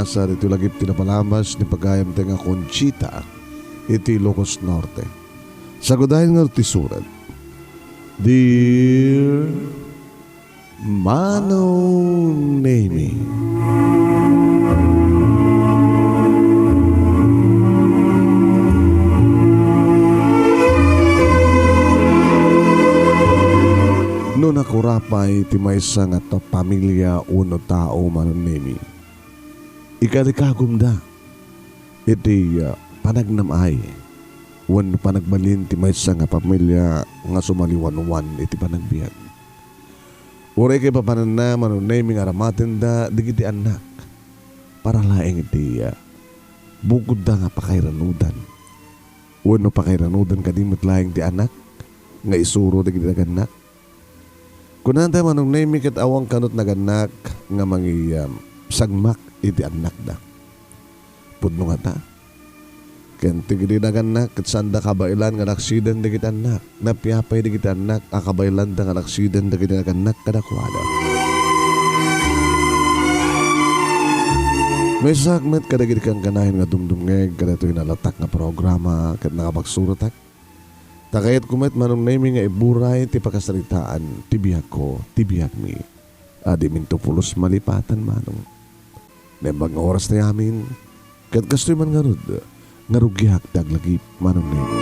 basa iti lagip tinapalamas ni pagayam nga Conchita iti Ilocos Norte. Sagudahin nga iti surat. Dear Mano Nemi, no nakurapay ti maysa nga to pamilya uno tao Mano Nemi, ikadikagumda iti panagnamay wan panagbalin ti maysa nga pamilya nga sumaliwan-wan iti panagbiag. Uray kay papanan na Mano Nemi nga ramatin da digiti anak para laeng iti bukod da nga pakairanudan. Wano pakairanudan kadimot laeng ti anak nga isuro digiti naganak. Kunanta Mano Nemi ket awang kanot naganak nga mangi sagmak iti anak da. Pudno nga ta. Ken tigidi naganak ket sanda kabailan nga aksiden dagiti anak. Napiyapay dagiti anak akabailan da nga aksiden dagiti naganak kadakwada. May sagmet kadagiti kang kanahin nga dumdumngeg kadatoy nalatak nga programa ket nakapagsurutak. Takayat kumet Mano Nemi nga iburay ti pakasaritaan ti biyak ko, ti biyak mi. Adi minto pulos malipatan manong. Nembang nga oras na yamin ket kastoy man nga rod nga rugyak daglagi Mano Nemi.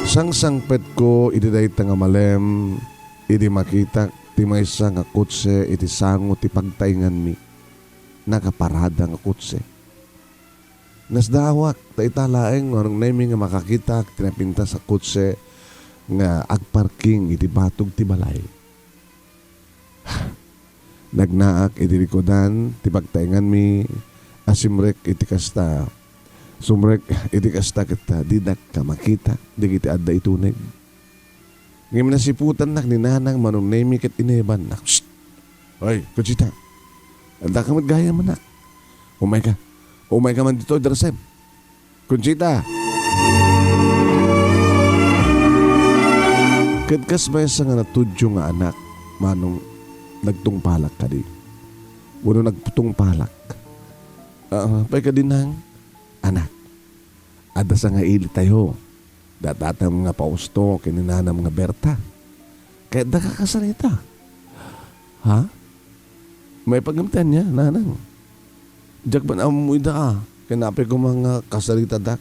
Sang-sangpet ko iti dayta nga malem iti makita ti maysa nga kutse iti sango ti pagtaingan mi nakaparada nga kutse. Nasdawak ta italaeng Mano Nemi nga makakita tinapinta sa kutse nga agparking iti batog ti balay. Nagnaak iti likodan ti pagtaingan mi asimrek iti kasta sumrek iti kasta kita didak ka makita digiti adda ituneg. Ngayon nasiputan nak ni nanang Mano Nemi ket ineban nak. Hoy, Conchita. Anda ka maggaya man nak. Umay ka man dito Drasem. Conchita. Ket kas maysa nga natudyo nga anak manong nagtungpalak ka di. Wano nagtungpalak. Pay ka din ng anak. Ada sa nga ili tayo. Datatam nga pausto kininanam nga Berta. Kaya da ka kasalita. Ha? May pagamtan niya, nanang. Diyak ba na amoy da ka? Kinapay ko mga kasalita dak.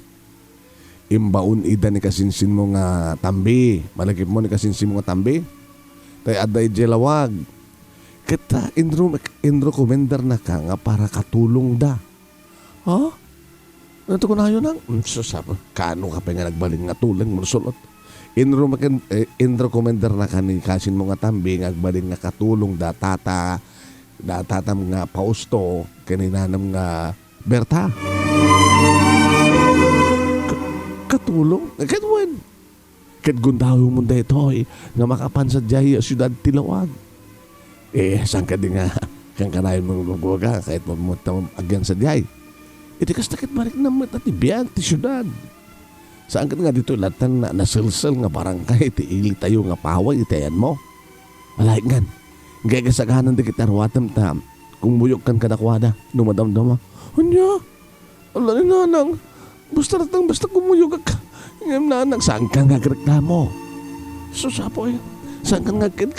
Imbaon ida ni kasinsin mo nga tambi. Malagip mo ni kasinsin mo nga tambi. Tay aday jelawag. Kita indro komender na ka nga para katulong da. Ha? Ito ko na yun ang susap. Kano ka pa nga nagbaling nga tulang mo sulot. Indro komender na ka ni kasin mo nga tambi nga nagbaling nga katulong da tatam nga pausto kaninanam nga Berta. Katulong? Katwan. Katgundaw mo da ito nga makapansad jay siyudad Tilawag. Saan ka di nga kang kanayon mong gugaga kahit mamunta mo agyan sa diyay. Iti kas takit balik naman at ibiyang ti syudad. Saan ka nga dito latan na nasilsel nga barangay iti ili tayo nga paway itayan mo. Alay nga. Gaya kasaganan di kita arwatam ta kung buyok kan kadakwada numadamdama. Anya? Ala ni nanang. Basta kumuyok ka. Ngayon nanang saan ka nga reklamo? Susapo saan ka nga kid?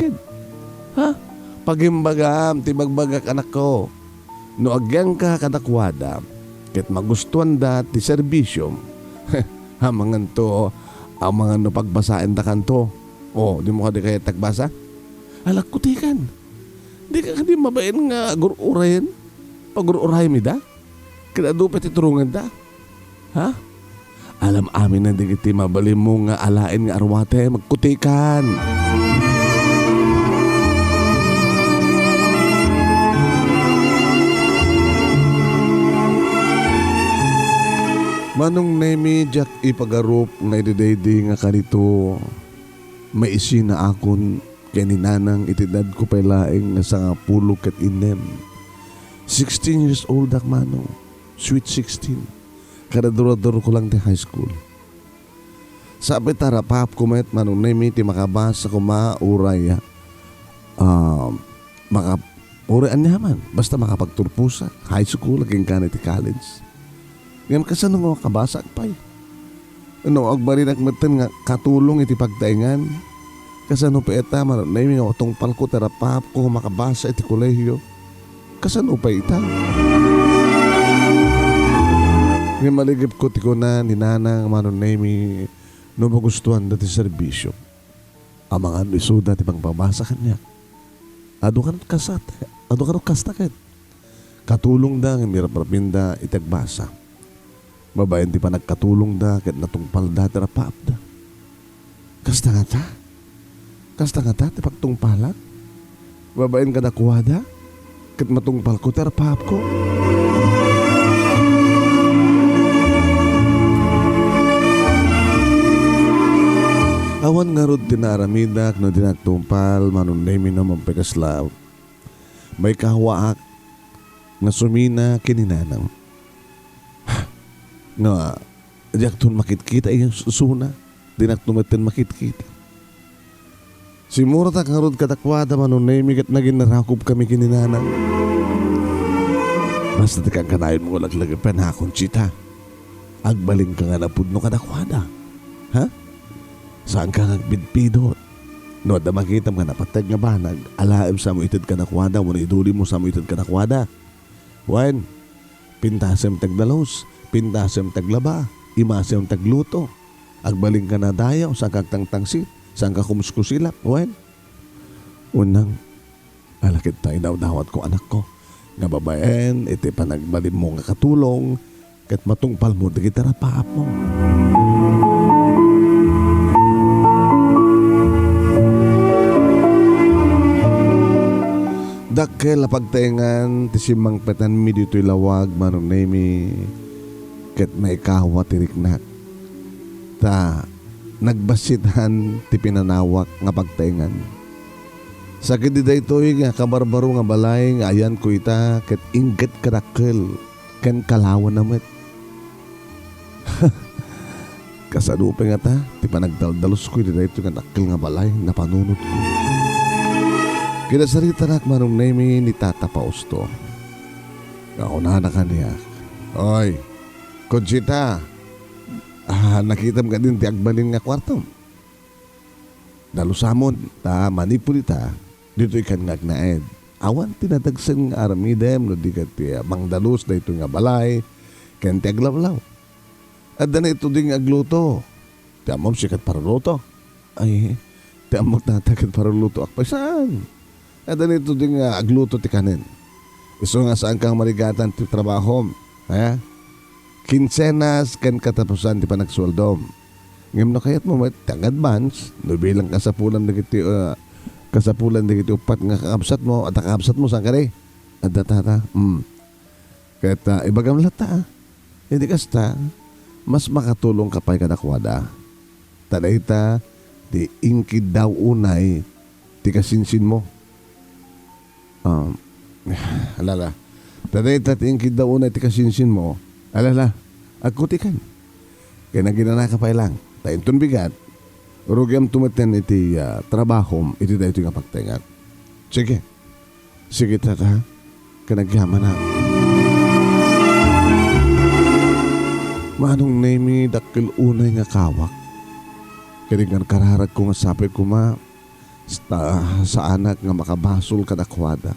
Ha? Pagimbagam, ti magbagak anak ko. No agyan ka kadakwada, ket magustuhan da ti serbisyo. Hamangan to, amangan no pagbasain da kanto. O, di mo ka di kaya tagbasa? Alak kutikan. Di ka di mabain nga gururayan. Pagururayan mi da? Kinadupet iturungan da? Ha? Alam amin na di kiti mabalim mo nga alain nga arwate, magkutikan. Manong Nemi jak ipagarup nga ididaydi nga kanito maisi na akon kaya ni nanang itidad ko pailaing nga sa pulog kat inem. 16 years old ak manong. Sweet 16. Kada durador ko lang di high school. Sabi tarapap kumet Manong Nemi ti makabasa ko mauraya. maka purian niya man. Basta makapagturpusa. High school, laging kaniti college. Ngayon kasano nga kabasa pa'y. Ano, agbarin agmatan nga katulong iti pagtaingan. Kasano pa ita, na yung nga tungpal ko, terapap ko, makabasa iti kolehiyo. Kasano pa ita? Ngayon maligip ko ti ko na ninanang manunay no magustuhan dati serbisyo. Ang mga isuda ti pagbabasa kanya. Ado ka kasat. Ado ka kastakit. Katulong da ng mirapapinda itagbasa. Babayan ti pa nagkatulong da kat natungpal da terapap da. Kasta nga ta? Kasta nga ta ti pagtungpalat? Babayan ka nakuha da kat matungpal ko terapap ko. Awan nga rod tinaramidak na dinagtumpal manunay minamang pekaslaw. May kahawaak na sumina kininanang. Nga, diyak tun makitkita iyang susuna. Dinagtumatin makitkita. Simurata nga rod katakwada manunay migat na ginarakup kami kininanang. Basta tikang kanayon mo laglagapan ha Conchita. Agbaling ka nga na pudno katakwada. Ha? Saan ka nagbidpidot? No, da makita nga napatag nga banag, alaim sa mo itid ka nakwada, muna iduli mo sa mo itid ka nakwada. Wan, pintasem tagdalos, pintasem taglaba, imasem tagluto. Agbaling ka na dayaw, saan ka tangtangsit, saan ka kumuskusilap, wan. Unang, alakit tayo daw-dawat ko anak ko. Nga babaen, iti panagbalim mo nga katulong, kat matungpal mo, digitara paap mo. Dakkel pagtaingan ti simang petan mi dito'y lawag manunay mi ket may kahwa tiriknak. Ta nagbasitan ti pinanawak nga pagtaingan. Sakit di daytoy nga kabarbaro nga balay nga ayan ko ita ket ingget kadakkel ken kalawan namet. Kasadupe nga ta ti panagdaldalos ko di daytoy nga dakkel nga balay na panunot ko. Kinasarita na manong name ni Tata Pausto. Kauna na kaniya. Oy, Conchita. Nakita mo ka din ti agbalin nga kwarto. Dalusamon, ta manipulita. Dito ikan ngagnaed. Awan tinatagsan nga aramidem no di ka ti mangdalus na ito nga balay. Ken ti aglawlaw. At na ito ding agluto. Ti amom sikat paruluto. Ay, ti amom tatagat paruluto. Akpa saan? At ito din nga agluto ti kanin. Iso nga saan kang marigatan ti trabaho. Kinsenas ken katapusan ti panagsualdom. Ngem no kayat mo tang advance, no bilang kasapulan dagiti upat nga kakabsat mo at kakabsat mo saan ka rin? At datata. Kaya ibagam lata. Hindi kasta, mas makatulong kapay kadakwada. Talayta, di ingkid daw unay, ti kasinsin mo. Alala. Taday tatingkid daw unay ti kasinsin mo. Alala. Agkutikan. Kaya naginana ka pa ilang. Taintun bigat. Urugyam tumaten iti trabaho. Iti dahi iti nga pagtingat. Sige. Sige tata. Kanagyaman na. Manong name dakil unay nga kawak. Kaya nga kararag ko nga sabi ko sa anak nga makabasol kadakwada.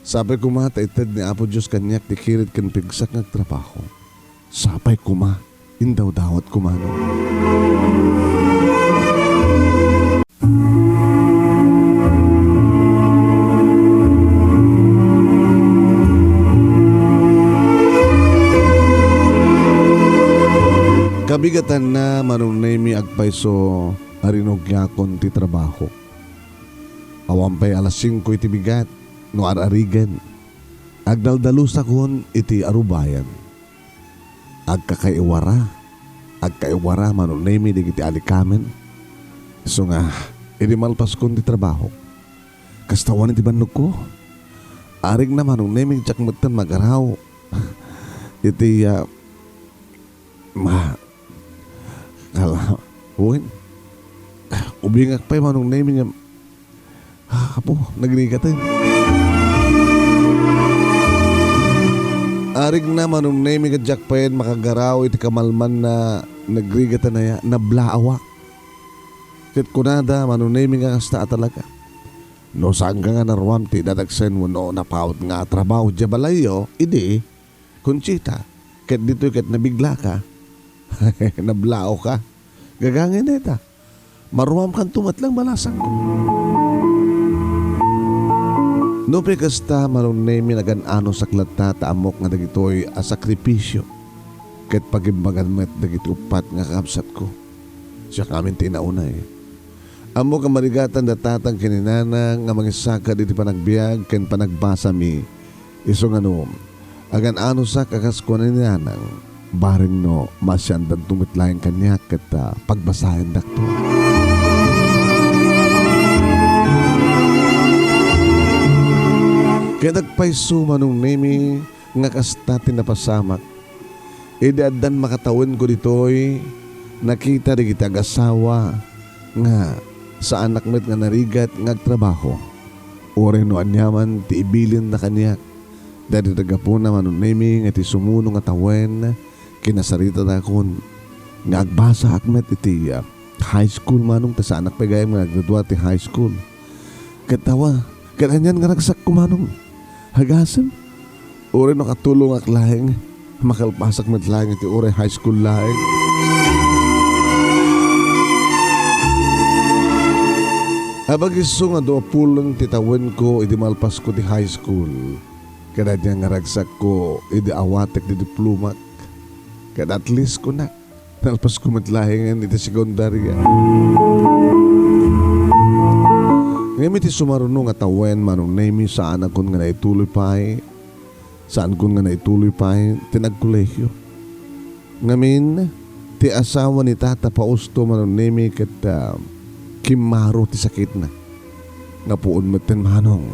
Sabi ko taitad ni Apo Diyos kanyak tikirit kan pigsak ng trabaho. Sabay ko indaw dawat ko no. Kabigatan na manunay mi agpaiso arinog yakon ti trabaho. Awampay alas 5 iti bigat, no ararigan. Agdaldalusa kon iti arubayan. Agkaiwara manunay mi digiti alikamen. So nga, inimalpas kon ti trabaho. Kastawan iti bannog ko. Aring na manunay mi tiyakmatan magaraw. Iti ubingak pa'y manunay mi Apo, nagrigatan. Arig na manong name ka jakpayan makagaraw iti kamalman na nagrigatan na ya, nablaawak. Kat kunada manong name ka kasta talaga. No saan ka nga narwam ti dadagsen mo no napawat nga trabaho dya balayo, idi, Conchita, kat dito kat nabigla ka, nablao ka, gagangin na ita. Marwam kang tumatlang balasang ko. No pe kasta manong name nagan-ano saklat ta amok nga dagitoy a sakripisyo. Ket pagimbagan met dagiti upat nga kapsat ko. Siya kamin tinauna eh. Amo ka marigatan datatang kininana nga mangisaka diti panagbiag ken panagbasa mi. Iso nga no, agan-ano sa kakas ko na ninanang baring no masyandan tumitlayan kanya ket pagbasahin dakto. Kaya nagpaiso manong nemi nga kasta tinapasamak. Idaadan makatawin ko ditoy nakita di kita agasawa nga sa anak met nga narigat ngagtrabaho. Ore no anyaman ti ibilin na kaniya. Dadi tagapo na manong nemi nga ti sumuno nga tawen kinasarita na kon nga agbasa akmet iti high school manong ta sa anak pagayam nga nagdadwa ti high school. Katawa, kanyan nga nagsak ko manong. Hagasem, ore no katulong ak lahing makalpasak met lahing iti ore high school lahing. Habang iso nga doa pulong titawin ko iti malpas ko ti high school. Kada niya nga ragsak ko iti awatek di diplomat. Kada at least ko na nalpas ko met lahing iti sekundarya. Ngayon iti sumarunong nga tawen manong nemi saan akon nga naituloy pa'y saan kon nga naituloy pa'y tinagkolehyo. Ngamin ti asawa ni Tata Pausto manong nemi ket kimaro ti sakit na. Nga puon meten manong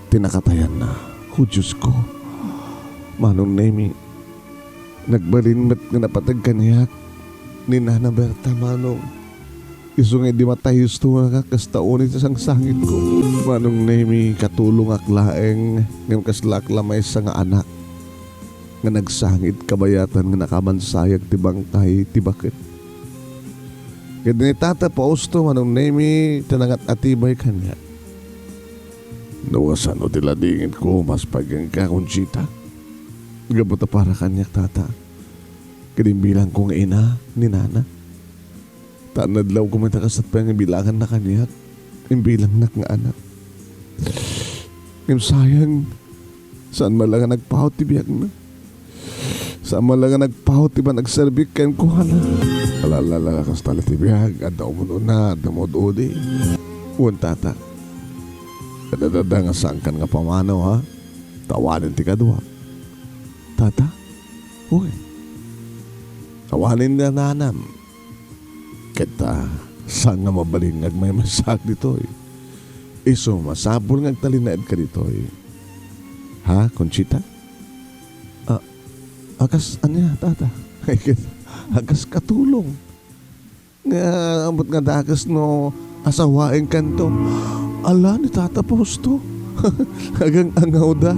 tinakatayan na. Oh Diyos ko, manong nemi nagbalin met nga napatag kaniyak ni Nana Berta manong. Iso nga di matayos to nga kastaon ito sang sangit ko. Manong nemi katulong aklaeng ngam kaslaklamay sa nga anak. Nga nagsangit kabayatan nga nakamansayag ti bangkay ti bakit. Kaya ni Tata Pausto manong nemi tanangat atibay kanya. Nawasan o tiladingin ko mas pagang ka Conchita. Gabuta para kanya tata. Kadimbilang kong ina ni Nana. Tanadlaw ko matakasit pa yung bilangan na kanya. Imbilang nak nga anak. Ngam sayang. Saan malaga nagpahot ti biyak na? Saan malaga nagpahot ti ba nagserbik ken ko hala? Alalala kas tala ti biyak. Adaw mo na. Adaw mo doodi. Uwan tata. Kadadada nga sangkan nga pamanaw ha. Tawanin ti kadwa. Tata? Uy. Tawanin na nanam. Kita saan nga mabalingag may masak dito eh. Iso masabol nga talinaid ka dito eh. Ha, Conchita? Akas anya, tata? Akas katulong. Nga ambot nga dagas no asawain kanto. Ala ni Tata Pausto. Hagang angaw da.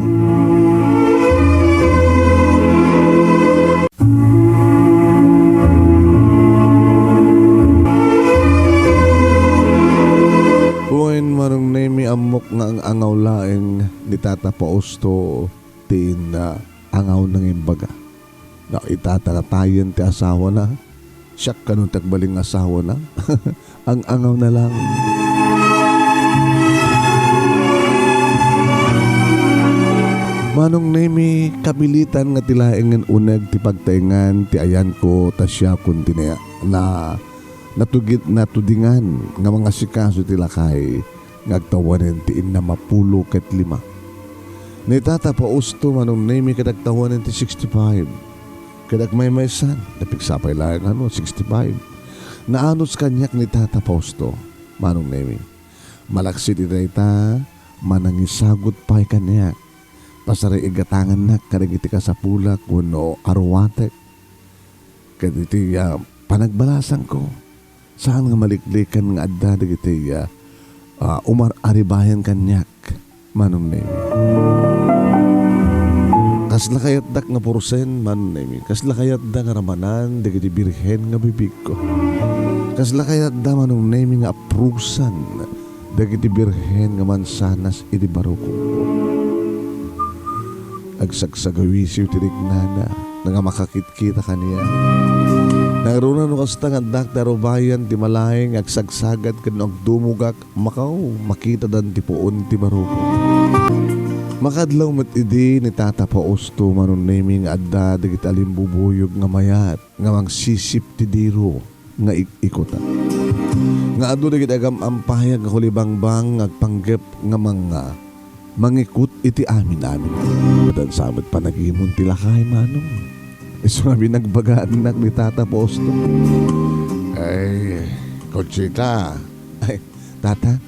Marong nemi amok nga ang angaw laeng ni Tata Pausto tin angaw ng imbaga. Na itatalatayan ti asawa na. Siyak kanong tagbaling asawa na. Ang angaw na lang. Manong nemi kabilitan nga tilaeng ng uneg ti pagtaingan ti ayan ko tasya kuntinaya na natudingan nga mga sikaso ti lakay ngagtawanen ti inna mapulo ket 5. Ni Tata Pausto manong nemi kadagtawanen ti 65. Kadag may san napigsapay lang 65. Naanos kanyak ni Tata Pausto manong nemi. Malaksi ti dayta manangisagot pay kanyak. Pasari igatangan na karigiti ka sa pula kuno arwatek. Kaditi panagbalasan ko. Saan nga maliklikan nga adda digiti umar aribayan kanyak manong nemi. Kasla kayat dak nga porsen manong nemi. Kasla kayat da nga ramanan dagiti birhen nga bibig ko. Kasla kayat da manong nemi nga aprusan dagiti birhen nga mansanas iti baroko. Agsagsagawisiw tinignana nga makakit-kita kaniya. Narunan no kasta nga dakta bayan ti malayeng agsagsagad ken agdumugak makaw makita dan ti puon ti baroko. Makadlaw met idi ni Tata Pausto manon naming adda dagiti alimbubuyog nga mayat nga mangsisip ti diro nga ikutan. Nga adu dagiti agam ampahayag nga kulibangbang agpanggep nga mga mangikut iti amin. Dan samot pa naghimon ti lakay manong. Iso nga binagbagaan nak ni Tata Pausto. Ay, Conchita. Ay, Tata,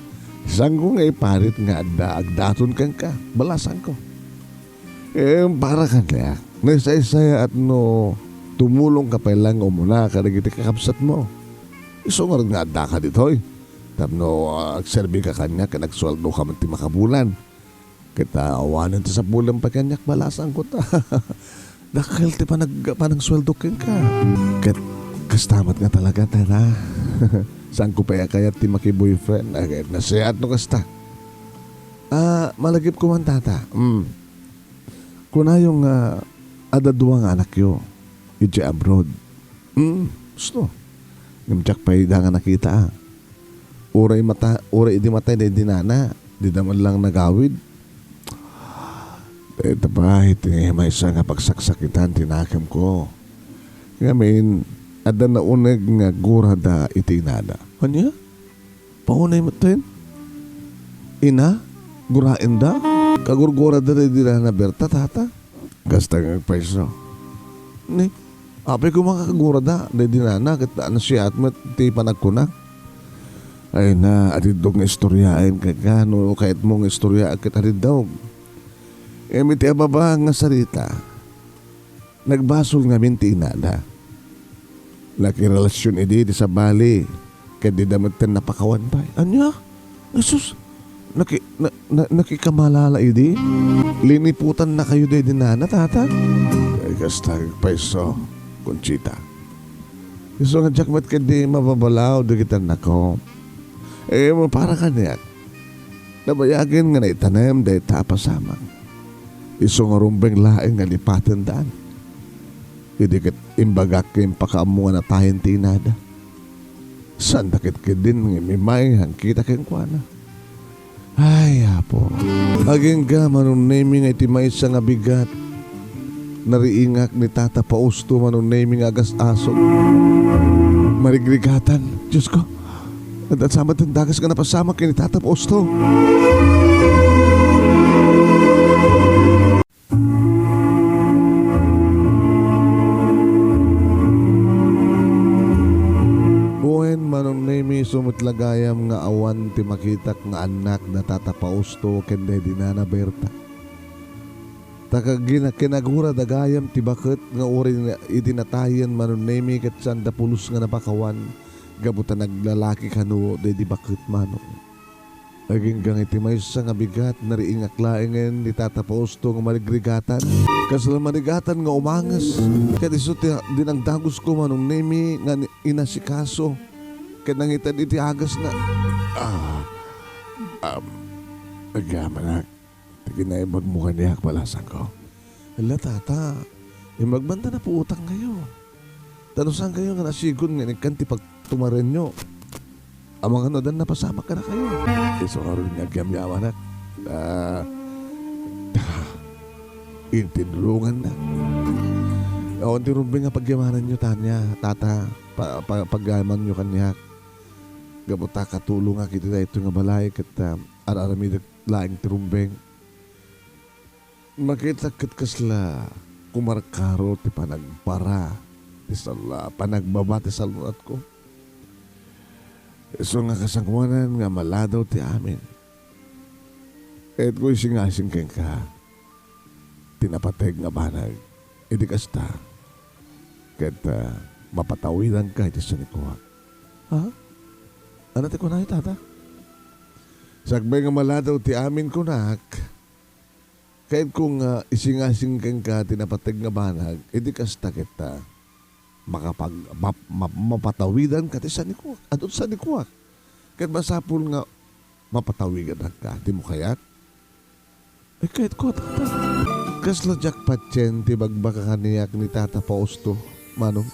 isang ko nga iparit nga agdaton kang ka. Balasan ko. Para ka niya. Naisay-saya at no, tumulong ka pa lang umuna ka nagiti kakapsat mo. Iso nga rin nga adda ka dito. Tapno, agserbi ka kanya ka nagswaldo ka man ti makabulan. Kita awanan ti sa bulan pa kanyak balasan ko ta. Dakil ti panang sweldo ken ka. Kastamat nga talaga tara. Saan ko pa kayat ti maki-boyfriend? Nasiyat no kasta. Malagip ko man tata. Kuna yung adaduang anak yo. Ije abroad. Gusto. Nimtsak pa ida nga nakita. Uray idi matay na dinana. Di naman lang nagawid. Ito ba, iti may isa nga pagsaksakitan tinakam ko. Ngamin, ada na uneg nga gurada iti inada. Kanya? Paunay mo tin? Ina? Gurain da? Kagurgurada rin dila na berta, tata? Gasta nga paiso. Ni, apay ko makakagurada, rin dinana, kita na siya at mati panagkunak. Ay na, atidog nga istoryain kagano, kahit mong istorya akit atidog. Miti ababa nga sarita. Nagbasol nga minti inada. Laki relasyon idi sa bali. Kaya di damaten napakawan pa. Anya? Jesus, nakikamalala idi? Liniputan na kayo di dinana, tata? Ay, kastag paiso, Conchita. Gusto nga jakmat ka di mababalaw di kita nako. Para ka niya. Nabayagin nga na itanem di tapasama. Iso nga rumbeng laeng nga lipatan daan. Hindi kat imbagak kayong pakaamungan na tayo tinada. San dakit ka din nga mimay hangkita kayong kuwana. Ay, apo. Aging ka manong naming ay timay sa nga bigat. Nariingak ni Tata Pausto manong naming agas aso. Marigrigatan. Diyos ko. At samat ang dagas ka napasama kay ni Tata Pausto. Sumutlagayam nga awan ti makitak nga anak na Tata Pausto kende dinana Berta. Takagina kinagura dagayam ti bakit nga uri idinatayan manunemi ket sanda pulos nga napakawan gabutan naglalaki kanu di bakit manong. Aging gang iti maysa nga bigat nariingak laengen ni Tata Pausto nga maligrigatan. Kasala manigatan nga umangas. Ket iso dinagdagos ko manong nemi nga inasikaso. Kanangitan iti agas na agaman na tiginaibag mo kaniyak palasan ko. Hala tata, magbanta na po utang kayo. Tanusan kayo nga nasigon nga nagkanti pag tumaren nyo. Amang ano dan napasama ka na kayo. Iso nga rin nagyamyaman na intinulungan na. Awan ti rumbing nga pagyamanan nyo tanya, tata, pagyaman nyo kaniyak. Gabuta katulong nga kita ito nga balay kat araramid laing tirumbeng. Makita kat kasla kumarkaro ti panagpara ti sala panagbaba ti salunat ko. So nga kasangwanan nga maladaw ti amin. Et ko isingasing keng ka tinapateg nga banag idi kasta kat mapatawidan ka iti sanikuha. Ha? Ano ti ko na tata? Sakbay nga maladaw ti amin kunak. Kahit kung isingasing kang ka tinapatag nga banag, edi kasta kita mapatawidan ka ti sanikuak. Adot sanikuak. Kahit masapul nga mapatawidan ka, ti mo kayat. Kahit ko, tata. Kasla jackpot chen, ti bagbaka kaniyak ni Tata Fausto, manong.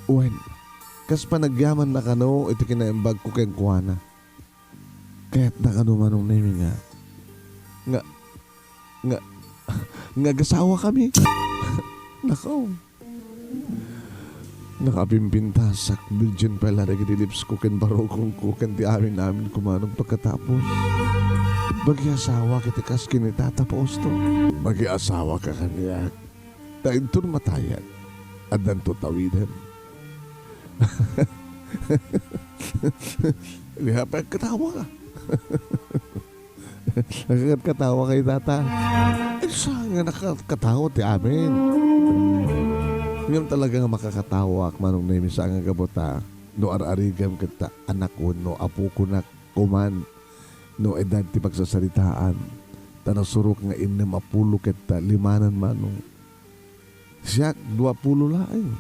Uwen, kas panagyaman na kano, iti kinaimbag ko keng kuwana. Kahit na kano manong nemi nga gasawa kami. Nakaw. Nakapimpintasak, bilgin pala nagidilips ko ken barokong ko ken ti amin kumanong pagkatapos. Bagi-asawa kitikas kini Tata Fausto. Bagi-asawa ka kaniyak. Tain to matayan. Adan to tawidan. Liha pa katawa ka. Nakakatawa kay Tata. Saan nga nakakatawa ti amin? Ngayon talaga nga makakatawa ak manong nemi sa nga gabota. No ar-arigam kita anak ko, no apo ko na kuman. No edad ti pagsasalitaan. Tanasurok nga inamapulo kita limanan manong. Siya 20 laing.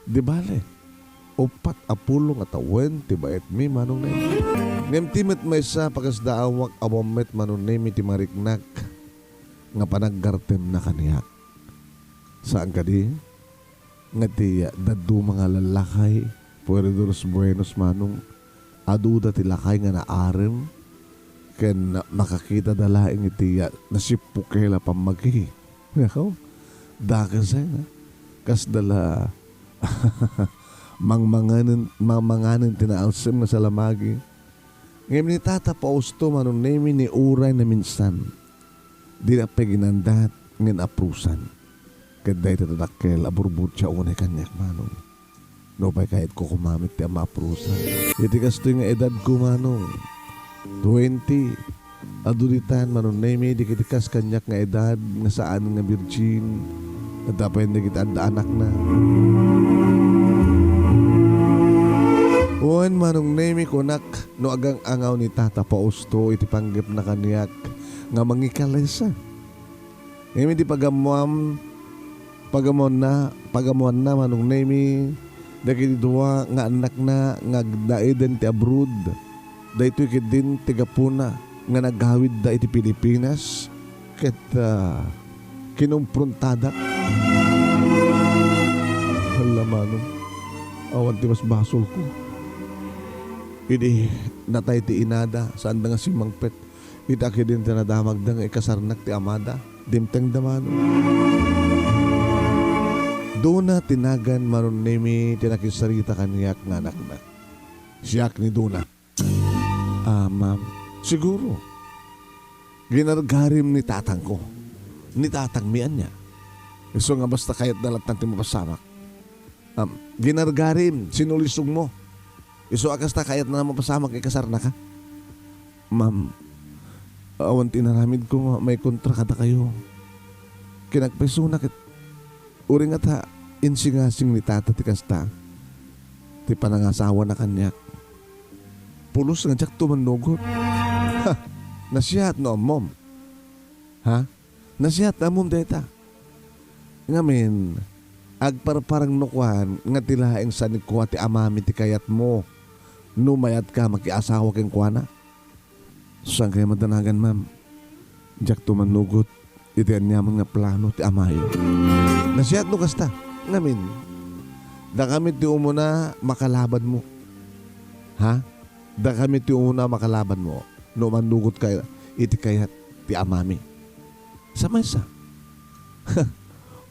Di bale. Opat apulo nga tawen ti baet mi manong nemi. Ngem timet may sa pagkasdaawak awamet manong nemi ti mariknak. Nga panaggartem na kaniyak. Saan ka di? Nga ti dadu mga lalakay. Puerdos buenos manong. Aduda ti lakay nga naarem. Ken makakita dalaing iti nasipukela pamagi. Nakaw, dakasay na. Kas dala mangmanganin tinaalsem nga salamagi. Ngayon ni Tata Fausto manong nemi ni uray na minsan. Di na paginandat ngin aprusan. Kaday tatadakkel aburbut siya unay kanyak manong. No pa'y kahit ko kumamit ti amaprusan. Iti kasto nga edad ko manong. 20. Adulitan manon nemi di kitikas kanyak nga edad nga saan nga virgin at dapat hindi kita anak na. Uwan manong nemi kunak no agang angaw ni Tata Fausto iti panggap na kanyak nga mangikalesa. Nemi di pagamuan na manong nemi dagiti duwa nga anak na nga daiden ti abroad. Dahito din tigapuna nga naghawid da iti Pilipinas ket kinumprontada. Hala manong, awan ti mas basol ko. Idi natay ti inada saan da nga si Mangpet. Itaki din tinadamag da nga ikasarnak ti amada. Dimteng da manong. Doon na tinagan maron nemi tinakisarita kaniyak nga anak na. Siyak ni Duna. Ma'am, siguro. Ginargarim ni tatang ko. Ni tatang mian niya. So nga basta kahit dalat ng timapasamak. Ginargarim, sinulisog mo. Iso akas ta kahit na mapasamak ikasar na ka. Ma'am, awan tinaramid ko may kontra kada kayo. Kinagpeso na kit. Uring at ha, insingasing ni tata ti kasta. Ti panangasawa na kanyak. Pulos nga jak tumanugot. Ha, nasiyat no mom. Ha? Nasiyat na mom deta. Ngamin, agparparang nukwan nga tilaeng sa nikwa ti amami ti kayat mo. Numayat ka makiasawa keng kuwana. Saan kayo madanagan ma'am? Jak tumanugot. Iti anyaman nga plano ti amayo. Nasiyat no kasta. Ngamin, da kami ti umuna makalaban mo. Ha? Da kami ti una makalaban mo no manugot kayo iti kayat ti amami. Sa maysa.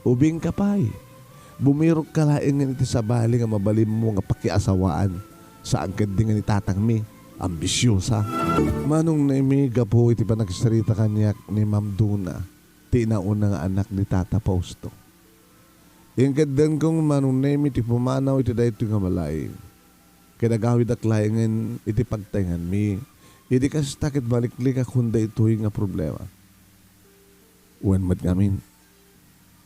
Ubing ka pa'y. Bumirok ka laing iti sabali nga mabalim mo nga pakiasawaan sa angkad di nga ni tatang mi. Ambisyosa. Manong naimi gapo iti panagsarita kanyak ni Ma'am Duna. Ti nauna nga anak ni Tata Fausto. Yung kadang kong manong naimi ti pumanaw iti dahito nga malay. Kinagawid ak layangan iti pagtaingan mi. Iti kasi takit baliklik akunda ito'y nga problema. Uwan mat ngamin.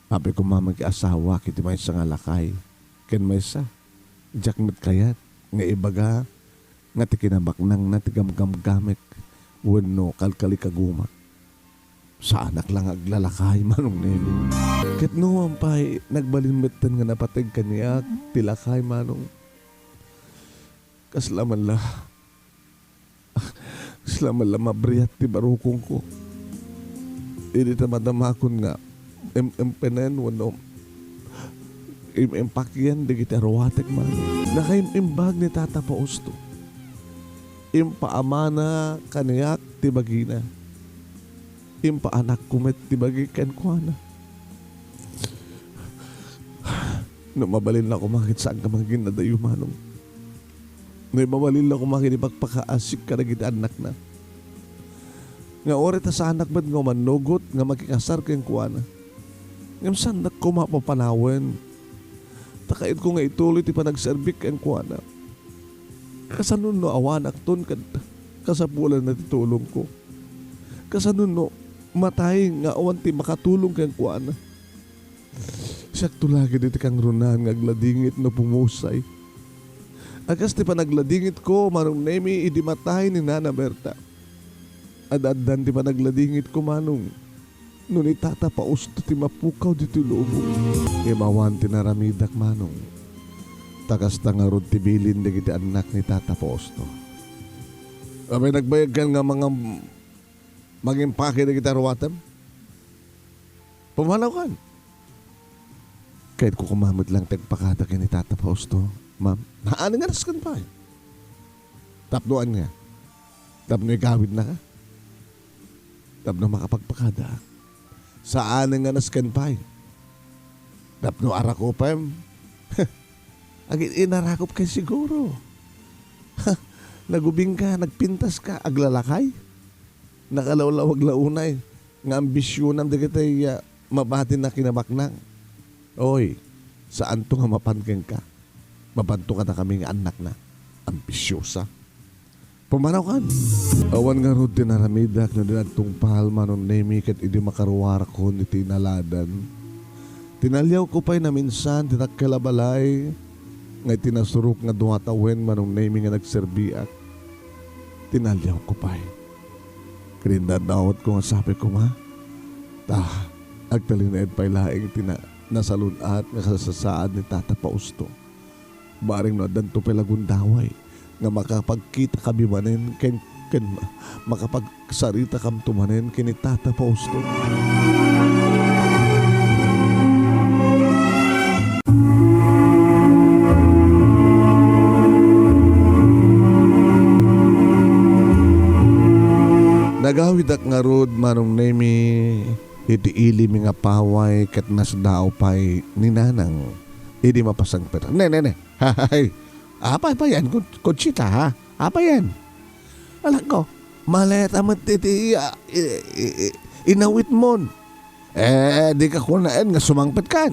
Api ko mamag-asawa kiti may sa nga lakay. Ken may sa. Jak mat kayat. Nga ibaga. nga ti kinabaknang na ti gamgamgamek wenno kalkali kagumak. Sa anak lang aglalakay manong nemi. Ket no ampay nagbalimbetan nga napateg kaniyak tilakay manong. Kaslaman la. Kaslaman la mabriyat ti barukong ko. Idi ta madamakon nga empenen wenno impakyan di kita rawatek manong. Nakaimbag ni Tata Fausto. Impaamana kaniyak ti bagina. Impaanak kumet ti bagikan ko na. No mabalin na kumakit saan ka magiging nadayo manong. No mabalin na kumakit ipagpakaasik ka na kita anak na. Nga oret sa anak ba't nga manugot nga makikasar kayong kuha na. Ngam saan na kumapapanawan. Takait ko nga ituloy ti panagserbik kayong kuha na. Kasanun no awanak ton kasapulan na titulong ko. Kasanun no matay nga awan ti makatulong kayong kuha na. Siyak tulagi dito kang runan nga agladingit no pumusay. Agas ti panagladingit ko manong nemi idi matay ni Nana Berta. Adadan ti panagladingit ko manong nun ni Tata Fausto ti mapukaw dito loobo. Imawan ti naramidak manong. Takas tangarod ti bilin di kita anak ni Tata Fausto. Abay nagbayag ka nga mga mag-impake na kita ruwatam. Pumanaw kan. Kahit ko kumamit lang tagpakada kay ni Tata Fausto. Ma'am, naanin nga naskan pa eh. Tapnoan nga. Tapno ikawid na ka. Tapno makapagpakada. Saan nga naskan pa eh. Tapno arako pa eh. Agit inarakop kay siguro. Nagubing ka, nagpintas ka, aglalakay. Nakalawlawag launay. Nga ambisyonan di kita'y mabatin na kinabaknang. Oy, saan to nga mapankeng ka? Mabanto ka na kami nga anak na. Ambisyosa. Pumanaw kan. Awan nga ro dinaramidak na dinagtungpahal manon nemi kat idi makaruwara ko ni tinaladan. Tinalyaw ko pa'y na minsan tinagkalabalay nga tinasurok nga duwatawen manong nemi nga nagserbiak. Tinalyaw ko pa'y. Kinindadawat ko nga sabi ko ma. Agtalinaid pa'y laing nasalunat nga kasasaan ni Tata Fausto. Baring no adan to pa'y lagundaway nga makapagkita kami manin ken makapagsarita kam tumanen ken ni Tata Fausto. Nagawid ak nga rod manong nemi iti ili mi nga paway kat nasdao pay ni nanang idi mapasang pera. Ne. Hay. Apa pa yan? Konchita ha? Apa yan? Alam ko, malet amat iti inawit mon. Di ka kunaan nga sumangpet kan.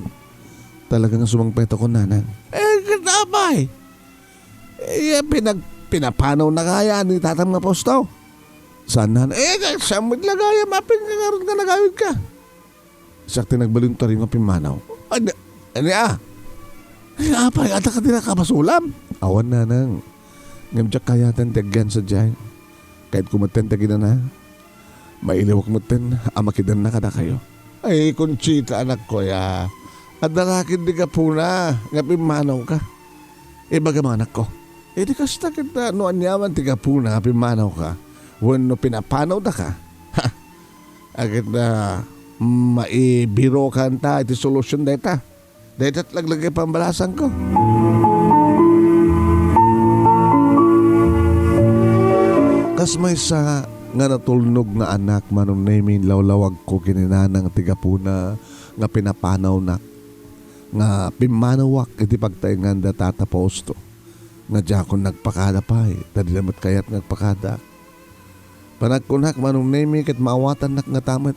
Talagang sumangpet ako nanang. Kapay. Pinapanaw na kaya ni Tatam nga Fausto. Sana samit lagaya mapin ka karon ka nagawid ka. Sakti nagbalin to rin nga pimanaw. Ano apay, ata ka din nakapasulam. Awan nanang. Ngamdyak kaya tentagyan sa dyan. Kahit kumatentagin na mailiwak mo ten, amakidan na kada kayo. Ay, Conchita anak ko ya. At narakin di ka po na, nga pimanaw ka. Baga mga anak ko. Di kasta kita, no anyaman ti ka po na, pimanaw ka. When pinapanaw na ka, agad na maibiro ka ta, iti solusyon data. Dahil laglagay pambalasan ko. Kas may sa nga natulnog na anak manong namin lawlawag ko kininanang tigapuna nga pinapanaw na nga pimanawak iti pagtaingan da Tata Fausto nga diyakon nagpakada pa tadi damat kayat nagpakada panagkunak manong nemi kat maawatan nak nga tamat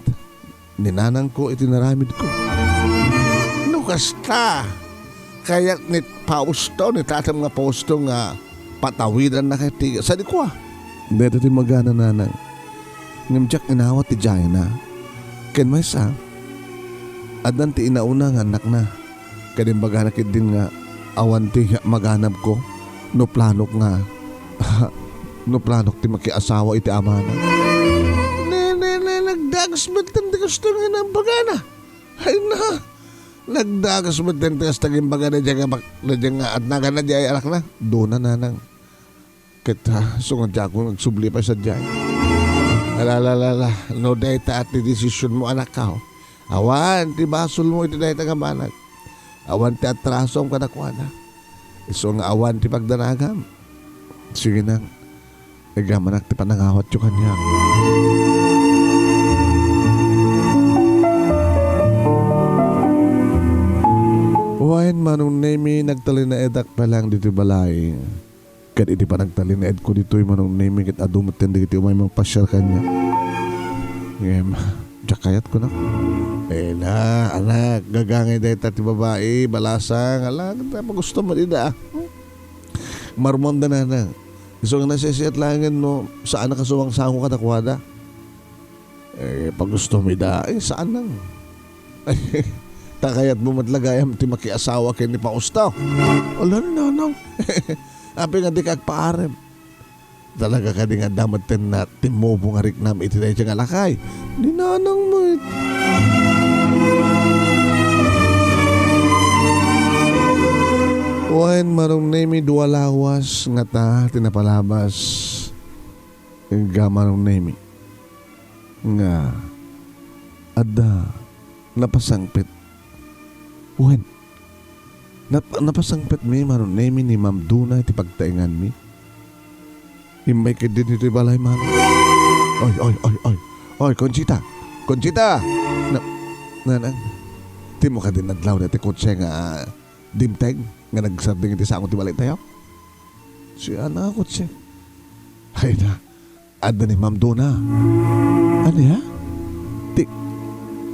ninanang ko itinaramid ko no kasta kayat ni Fausto ni Tatam nga Fausto nga patawiran na kay sa di ko dito ti magana nanang ngamjak inawat ti jay na ken may sa adan ti inauna nga anak na kanimbaga na din nga awan ti maganap ko no planok nga No planok ti makiasawa iti ama na. Nagdagas mo din gusto nga ng bagana. Ay na. Nagdagas mo din gusto ng bagana dyan nga at naga na dyan anak na. Doon na nanang. Kita sunod dyan kung nagsubli pa sa dyan. Alalala. No data at ni desisyon mo anak ka. Awan ti basol mo iti data nga manag. Awan ti atraso ang kanakwada. Iso nga awan ti pagdanagam. Sige nang. Nagamanak ti panangawat yung kanya. Wain manong nemi nagtali na edak pa lang dito balay. Kat iti pa nagtali na ed ko dito yung manong nemi kit adumot din dito yung may mga pasyal kanya. Ngem, jakayat ko na. Eh na, anak, gagangay dahil ti babae, balasang, anak, pa gusto mo din ah. Marmonda na na. Gusto nga nasisiat langin no, saan nakasuwang sango ka nakwada? Eh, pag gusto mo da, saan nang? Takayat mo matlagayam ti makiasawa kay ni Paustaw. Wala na nanang. Api nga di kagpaarem. Talaga ka di nga damat ten na timobo nga riknam iti na nga lakay. Di nanang mo it. Wain marong nemi dua lawas nga ta tinapalabas. Nga marong nemi. Nga ada napasangpit. Wain napasangpit mi marong nemi ni Ma'am Duna iti pagtaingan mi. Imay ka din ito balay man. Oy, Conchita. Nanang, di mo ka din nadlaw na iti kutse nga dimteg nga nagsarding iti sa akong tibalay tayo. Siya na kutse. Ay na, ada ni Ma'am Duna. Ano ya?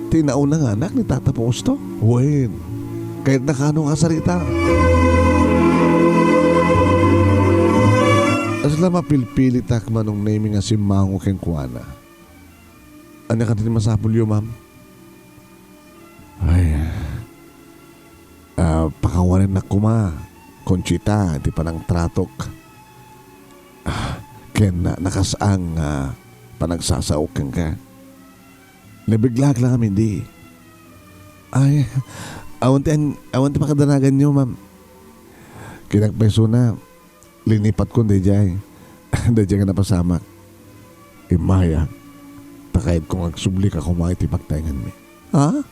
Tinauna nga anak ni Tata Posto. Wen, kahit nakano nga sarita. Asla mapilpili tak manong naming nga si Mango keng Kuana. Ano ka din masapul yun, ma'am? Ay, pakawarin na kuma. Conchita, di pa nang tratok. Ken nakasaang panagsasaokan ka. Nabiglag lang kami, di. Ay, awan ti makadanagan nyo, ma'am. Kinagpeso na. Linipat ko hindi dyan. Hindi dyan ka napasamak. Imaya. Takayad kong agsubli ka kumakit ipagtaingan mi. Ha?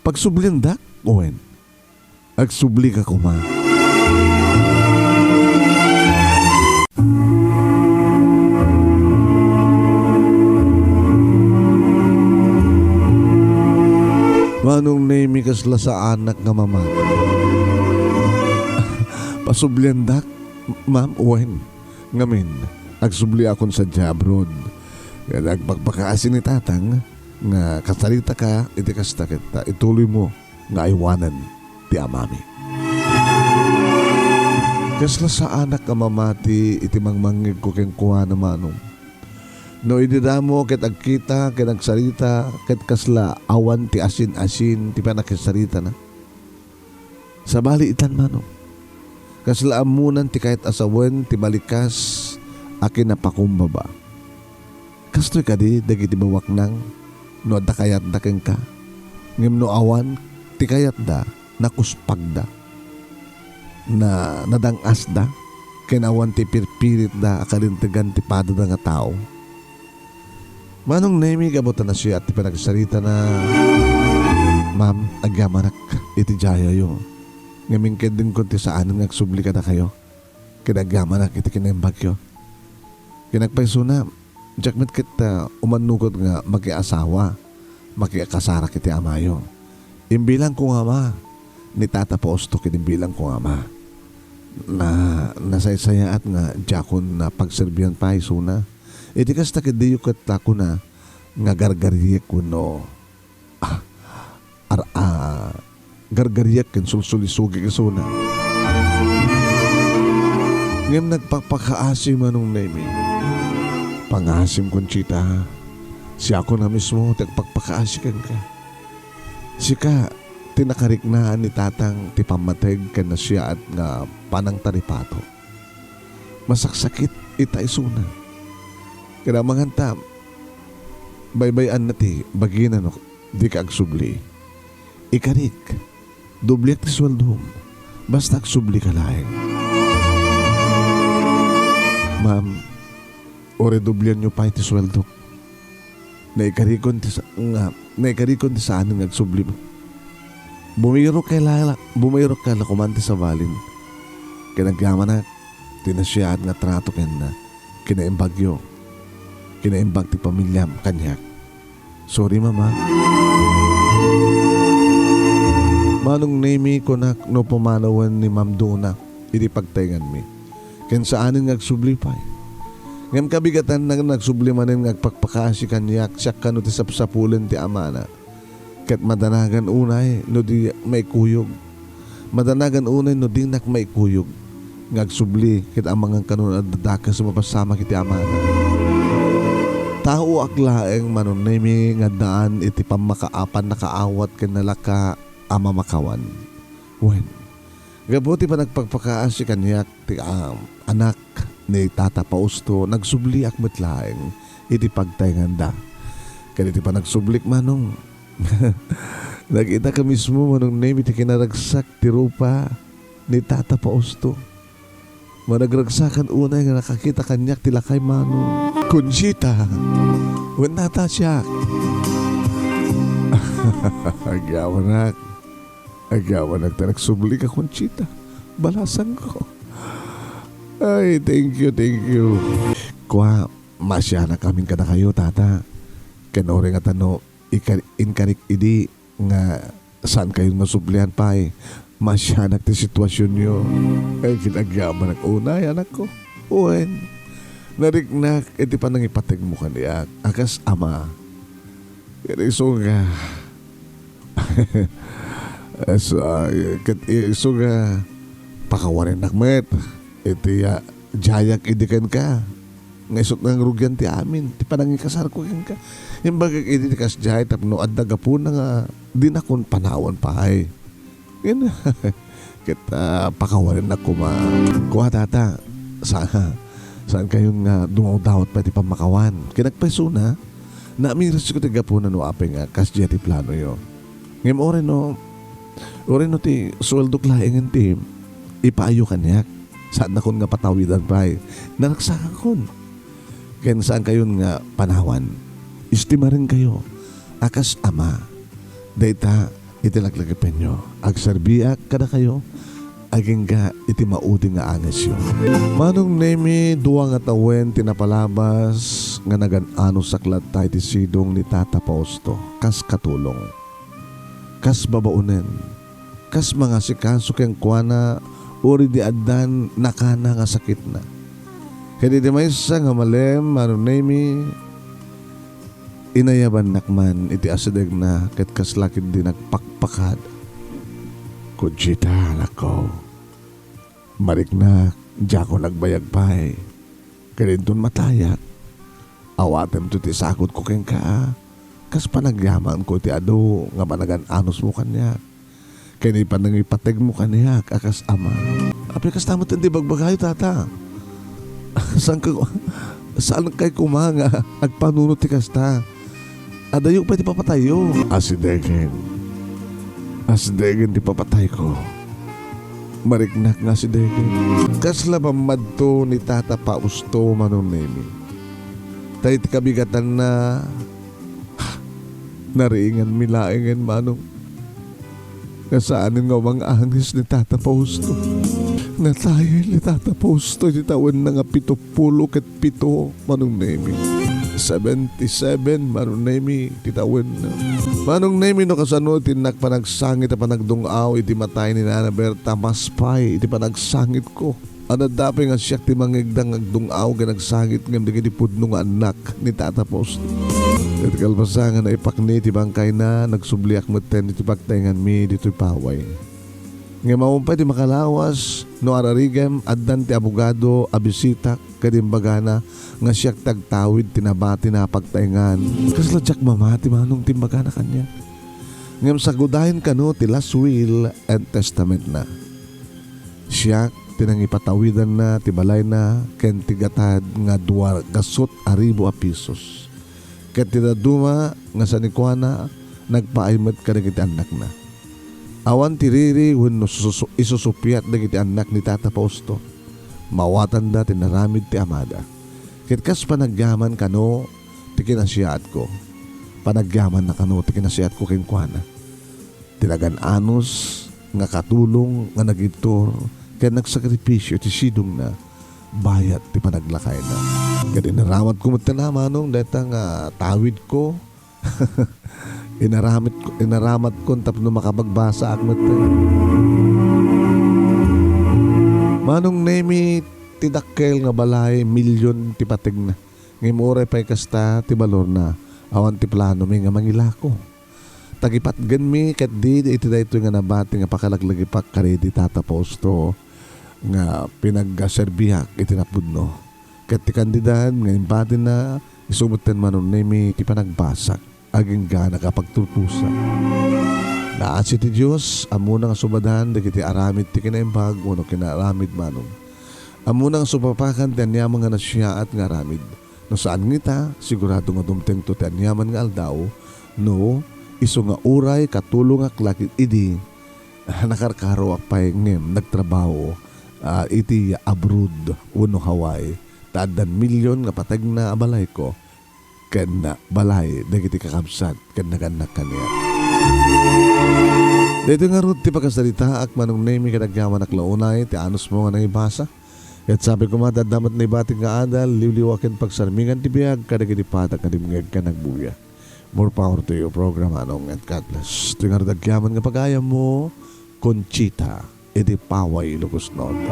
Pagsublin da? Owen. Agsubli ka kumakit. Manong name kasla sa anak nga mama. Pasubliandak, ma'am, Owen. Ngamin, agsubli akon sa abroad. Nagpagpakaasin ni tatang nga kasalita ka, iti kasta kita, ituloy mo nga iwanan ti amami. Kasla sa anak ka mamati, iti mangmangig ko keng kuha na manong. No ididamo ket agkita, ket agsalita, ket kasla awan ti asin-asin, ti panakisarita na. Sa bali itan manong. Kasla amunan ti kahit asawen ti balikas akin na pakumbaba. Kastoy ka di dagiti bawak nang no da kayat da keng ka. Ngem no awan ti kayat da nakuspag da. Na nadangas da ken awan ti pirpirit da akalintegan ti pada da nga tao. Manong nemi gabutan na siya at ti panagsarita na ma'am agyamanak iti jaya yo. Ngamin ka din kunti saan nagsubli ka na kayo. Kinagyaman na kita kinembagyo. Kinagpaiso na, jakmet kita umanukot nga mag-iasawa, mag-iakasara kiti amayo. Imbilang ko nga ma, ni Tata Posto kinimbilang ko nga ma. Na nasaysaya at nga jakon na pagserbihan pa iso na. Iti kasta kidiyo katako na nga gargariye ko no. Gargariyak ken sulsulisugi isuna. Ngem nagpapakaasim manong nemi. Pangasim Conchita. Si ako na mismo nagpapakaasikan ka. Sika tinakariknaan ni tatang ti pamateg ken na siya at nga panang taripato. masaksakit itay suna. Kaya manganta, baybayan na ti, baginan no, di ka agsubli. Ikarik, dubliak ti sweldo, basta agsubli ka laeng. Ma'am, o redublian nyo pa iti sweldo. Naikarikon ti sa aning agsubli mo. Bumayro ka la kumanti sa balin. Kinagyaman na, tinasyaad nga trato ken na, kinaimbagyo. Kinaimbag ti pamilyam kanyak. Sorry mama. Manong name ko na no pumanawan ni Ma'am Dona, iti pagtaingan mi. Ken sa anin ngagsubli pa. Ngam kabigatan na nagsublimanin ngagpakpakasi kanyak siya kano ti sapsapulen ti amana. Ket madanagan unay no di may kuyog. Madanagan unay no di nak may kuyog. Ngagsubli ket amang kanon adadaka sa mapasama kiti amana. Tao aklaeng manunemi nga daan iti pamakaapan nakaawat ken nalaka ama makawan. Wen. Gabuti pa nagpagpakaasi kanyak ti anak ni Tata Pausto nagsubli akmet laeng iti pagtaynganda. Kaya iti pa nagsublik manong nakita ka mismo manong name iti kinaragsak ti rupa ni Tata Pausto. Managragsakan unay nga nakakita kanyak ti lakay manong Conchita. Wen nata siya. Agawanak ta nagsubli ka Conchita. Balasan ko. Ay, thank you. Kwa, masya na kaming kada kayo, tata. Kanore nga tano, inkarik idi nga saan kayo nasublihan pa eh. Masya na ti sitwasyon nyo. Ay, kinagyaman ang unay, anak ko. Uwen, nariknak, iti pa nang ipatig mo kaniyak. Akas ama. Kaya iso nga, iso nga, pakawarin nakmet. Iti jayak idikan ka. Ngaisot ng rugyan ti amin. Ti panangikasar ko ka. Yung bagay iti kas jay tapno addaga po na nga di na kon panawan pa ay. Yan. Kita pakawarin na kuma. Kuha tata. Saan kayong dumaw-dawat pa ti pamakawan. Kinagpeso na. Naamiras ko tiga po na no apeng kas jay ti plano yo. Ngem ore no ti sweldo klaengan ti ipaayo kanyak. Saan na kun nga patawidan pa eh. Naraksakan kun. Kaya saan kayo nga panawan. Istima rin kayo. Akas ama. Dayta itilaglagipen nyo. Agserbiak kada kayo. Aging ga iti mauding nga angas yun. Manong nemi duwa nga tawen tinapalabas nga nagan-ano saklat tayo ti sidong ni Tata Pausto. Kas katulong. Kas babaunen. Kas mga sikaso keng kuana uri di adan nakana nga sakit na. Kaya di may isa nga malem, manunemi, inayaban nakman, iti asideg na, kat kaslakid di nagpakpakad. Conchita, anak ko. Mariknak, diya ko nagbayag pa eh. Kaya doon matayak. Awatem to ti sakot ko keng ka. Kas panagyaman ko ti ado, nga managan anos mo kanya. Kaya ni panangipateg mo kaniyak, akas ama. Api kas tamot hindi bagbagayo, tata. Saan kay kumanga, agpanunot ti kasta. Adayo pa ti papatayo. Asidegen ti papatay ko. Mariknak nga si Degen. Kasla mamadto ni Tata Pausto manunemi. Tayo ti kabigatan na nariingan milaingan manong. Kasaanin nga mga angis ni Tata Pausto. Natayay ni Tata Pausto di taon na nga 70 ket 7 manong nemi. 77 manong nemi ti taon na. Manong nemi no kasano tinak panagsangit a panagdungaw iti matay ni Nana Berta Maspay iti panagsangit ko. Ano dapat nga siyak ti mangigdang agdungaw ka nagsangit ngam di pudno nga anak ni Tata Pausto. At kalpasangan na ipakni ti bangkay na nagsubliak mo ten iti pagtaingan mi dito paway. Nga maumpay ti makalawas no ararigem addan ti abogado abisita kadimbagana nga siyak tagtawid tinabati na pagtaingan. Kasladyak mamati manong timbagana kanya. Ngam sagudahin kano ti last will and testament na. Siya tinangipatawidan na tibalay na ken tigatad nga 200,000 pisos. Ket tinaduma nga sa nikwana nagpaaymat ka iti anak na. Awan tiriri wenno isusupyat dagiti anak ni Tata Fausto. Mawatan da tinaramid ti amada. Ket kas panagyaman kano ti kinasiat ko. Panagyaman na kano ti kinasiat ko kenkwana. Tinagan anos nga katulong nga nagitor kaya nagsakripisyo ti sidong na bayat ti panaglakay na. Kaya inaramat ko matanamanong dahil nga tawid ko. Inaramat ko tapno makapagbasa akmat tayo. Manong nemi tidakkel nga balay milyon ti patig na. Ngayon oray pa'y kasta ti balor na awan ti plano may nga mangilako. Tagipat gan mi kat di iti dayto nga nabati nga pakalaglag ipak kare di Tata Fausto nga pinagserbiyak iti napudno. Kat ti kandidahan nga impati na isumutten manon nemi ti panagbasak aging gana kapagtulpusa. Naasi ti Diyos amuna nga subadahan dagiti aramid ti kinaimbag uno kinaramid manon. Amuna nga supapakan ti anyaman nga nasya at nga aramid. No saan ngita sigurado nga dumteng to ti anyaman nga aldaw no iso nga uray katulong ak lakit idi nakarkaro apay ngem nagtrabaho iti abroad uno Hawaii taadan milyon nga patag na abalay ko ken na balay dagiti kakabsat ken naganak kaniya. Dito nga ron ti pagkasalita ak manong nemi kadagyaman ak launay ti anos mo nga nangibasa. At sabi ko madadamat na ibating nga adal liwliwaken pagsarmingan ti biyag kadagiti patak kadimngeg ka nagbuya. More power to you, program anong at God bless. Tingar dagyaman nga pag-ayam mo, Conchita, edi Paway Ilocos Norte.